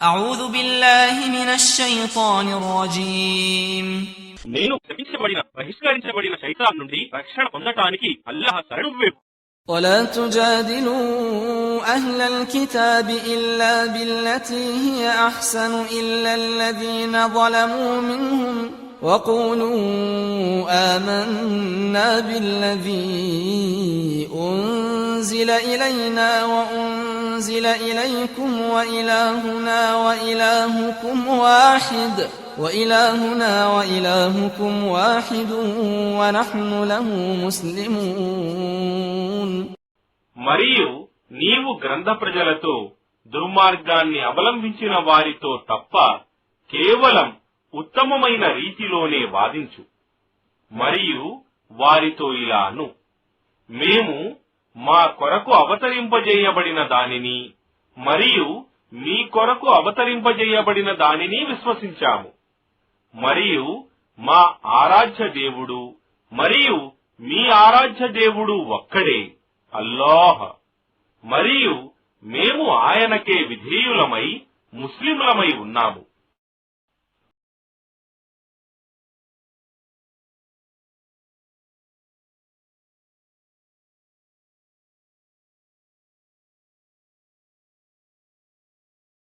أعوذ بالله من الشيطان الرجيم నేను శపించబడిన బహిష్కరించబడిన శైతాన్ నుండి రక్షణ పొందటానికి అల్లాహ్ శరణు వేపు. ولا تجادلوا أهل الكتاب إلا بالتي هي أحسن إلا الذين ظلموا منهم وقولوا آمنا بالذي أنزل إلينا وأنزل إليكم وإلهنا وإلهكم واحد ونحن له مسلمون. మరియు నీవు గ్రంథ ప్రజలతో దుర్మార్గాన్ని అవలంబించిన వారితో తప్ప కేవలం ఉత్తమమైన రీతిలోనే వాదించు. మరియు వారితో ఇలా అను, మేము మా కొరకు అవతరింపజేయబడిన దానిని మరియు మీ కొరకు అవతరింపజేయబడిన దానిని విశ్వసించాము. మరియు మా ఆరాధ్య దేవుడు మరియు మీ ఆరాధ్య దేవుడు ఒక్కడే అల్లాహ్. మరియు మేము ఆయనకే విధేయులమై ముస్లింలమై ఉన్నాము.